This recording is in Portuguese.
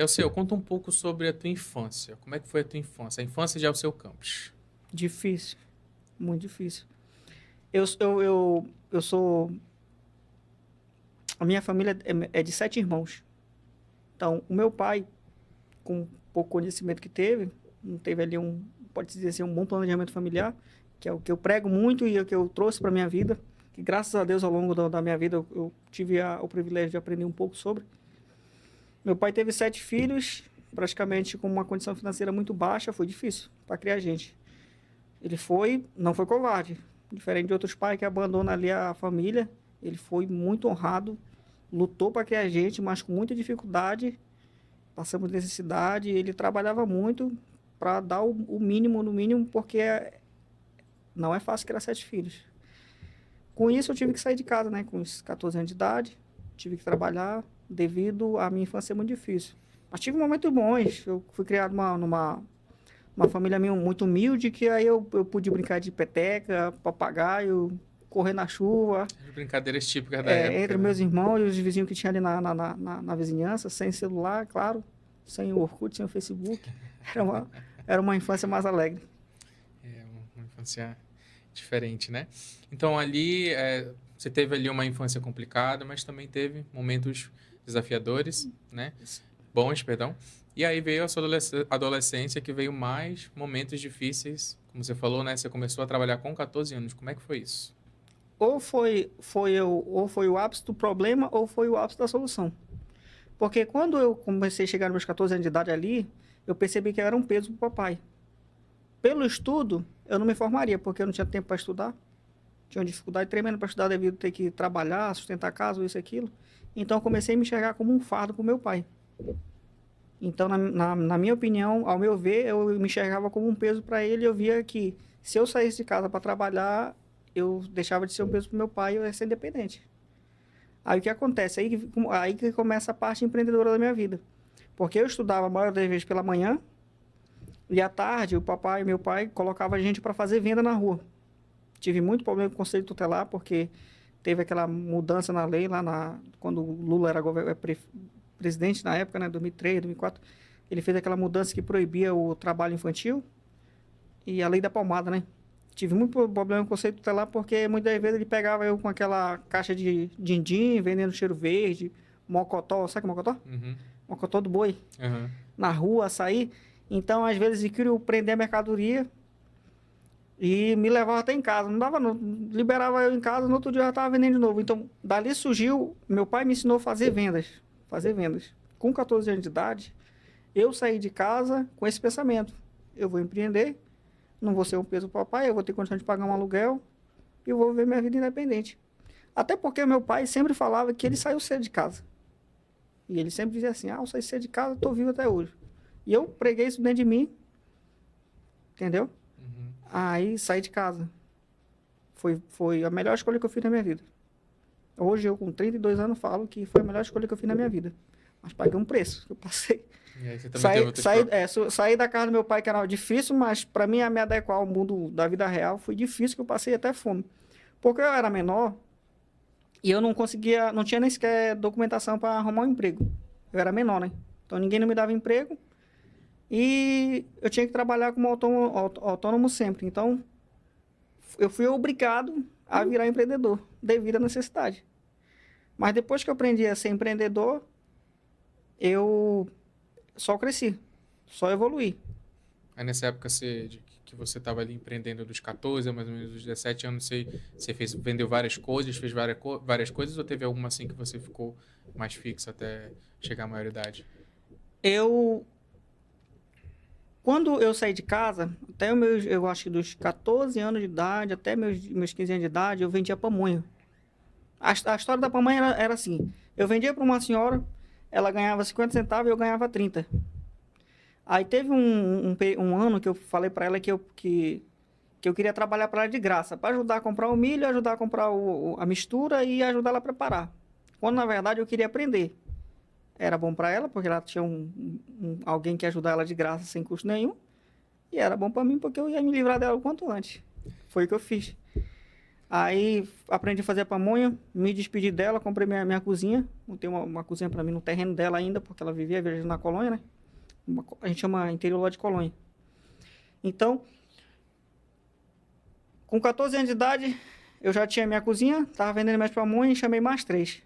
E Alceu, conta um pouco sobre a tua infância. Como é que foi a tua infância? A infância de Alceu Campos. Difícil, muito difícil. Eu sou... A minha família é de 7 irmãos. Então, o meu pai, com pouco conhecimento que teve, não teve ali pode dizer assim, um bom planejamento familiar, que é o que eu prego muito e é o que eu trouxe para minha vida, que graças a Deus ao longo da minha vida eu tive o privilégio de aprender um pouco sobre. Meu pai teve 7 filhos, praticamente com uma condição financeira muito baixa, foi difícil para criar gente. Não foi covarde, diferente de outros pais que abandonam ali a família, ele foi muito honrado, lutou para criar gente, mas com muita dificuldade, passamos necessidade, ele trabalhava muito para dar o mínimo no mínimo, porque não é fácil criar 7 filhos. Com isso eu tive que sair de casa, né, com uns 14 anos de idade, tive que trabalhar devido à minha infância ser muito difícil. Mas tive momentos bons, eu fui criado numa uma família minha muito humilde, que aí eu pude brincar de peteca, papagaio, correr na chuva, As brincadeiras típicas da época, entre né? meus irmãos e os vizinhos que tinha ali na vizinhança, sem celular, claro, sem o Orkut, sem o Facebook. Era uma, era uma infância mais alegre. É uma infância diferente, né? Então ali você teve ali uma infância complicada, mas também teve momentos desafiadores, né? Bons, perdão. E aí veio a sua adolescência, que veio mais momentos difíceis. Como você falou, né? Você começou a trabalhar com 14 anos. Como é que foi isso? Ou foi o ápice do problema, ou foi o ápice da solução. Porque quando eu comecei a chegar nos meus 14 anos de idade ali, eu percebi que eu era um peso para o papai. Pelo estudo, eu não me formaria, porque eu não tinha tempo para estudar. Tinha uma dificuldade tremenda para estudar devido a ter que trabalhar, sustentar a casa, isso e aquilo. Então, eu comecei a me enxergar como um fardo para o meu pai. Então, na minha opinião, ao meu ver, eu me enxergava como um peso para ele. Eu via que se eu saísse de casa para trabalhar, eu deixava de ser um peso para o meu pai e eu ia ser independente. Aí o que acontece? Aí que começa a parte empreendedora da minha vida. Porque eu estudava a maioria das vezes pela manhã, e à tarde o papai e meu pai colocavam a gente para fazer venda na rua. Tive muito problema com o conselho tutelar, porque teve aquela mudança na lei lá quando o Lula era presidente na época, né, 2003, 2004. Ele fez aquela mudança que proibia o trabalho infantil e a lei da palmada, né? Tive muito problema com o conceito tutelar, porque muitas vezes ele pegava eu com aquela caixa de din-din, vendendo cheiro verde, mocotó, sabe que é mocotó? Uhum. Mocotó do boi, Uhum. na rua, açaí. Então, às vezes, eles queriam prender a mercadoria e me levava até em casa. Não dava, não. Liberava eu em casa, no outro dia eu já estava vendendo de novo. Então, dali surgiu, meu pai me ensinou a fazer vendas. Fazer vendas. Com 14 anos de idade, eu saí de casa com esse pensamento. Eu vou empreender, não vou ser um peso para o papai, eu vou ter condição de pagar um aluguel e eu vou viver minha vida independente. Até porque meu pai sempre falava que ele saiu cedo de casa. E ele sempre dizia assim, eu saí cedo de casa, estou vivo até hoje. E eu preguei isso dentro de mim, entendeu? Uhum. Aí saí de casa. Foi a melhor escolha que eu fiz na minha vida. Hoje eu com 32 anos falo que foi a melhor escolha que eu fiz na minha vida. Mas paguei um preço que eu passei. E aí você também teve outros Saí da casa do meu pai, que era difícil, mas para mim me adequar ao mundo da vida real foi difícil, que eu passei até fome. Porque eu era menor e eu não conseguia, não tinha nem sequer documentação para arrumar um emprego. Eu era menor, né? Então ninguém não me dava emprego e eu tinha que trabalhar como autônomo sempre. Então eu fui obrigado a virar empreendedor devido à necessidade. Mas depois que eu aprendi a ser empreendedor, eu só cresci, só evoluí. Aí nessa época que você estava ali empreendendo dos 14 a mais ou menos dos 17 anos, você vendeu várias coisas, fez várias coisas, ou teve alguma assim que você ficou mais fixa até chegar à maioridade? Eu, quando eu saí de casa, eu acho que dos 14 anos de idade até meus 15 anos de idade, eu vendia pamonha. A história da pamonha era assim, eu vendia para uma senhora, ela ganhava 50 centavos e eu ganhava 30. Aí teve um ano que eu falei para ela que eu queria trabalhar para ela de graça, para ajudar a comprar o milho, ajudar a comprar a mistura e ajudar ela a preparar. Quando na verdade eu queria aprender. Era bom para ela, porque ela tinha alguém que ia ajudar ela de graça, sem custo nenhum. E era bom para mim, porque eu ia me livrar dela o quanto antes. Foi o que eu fiz. Aí aprendi a fazer a pamonha, me despedi dela, comprei minha cozinha. Montei uma cozinha para mim no terreno dela ainda, porque ela vivia viajando na colônia, né? A gente chama interior lá de colônia. Então, com 14 anos de idade, eu já tinha minha cozinha, tava vendendo minhas pamonhas e chamei mais 3.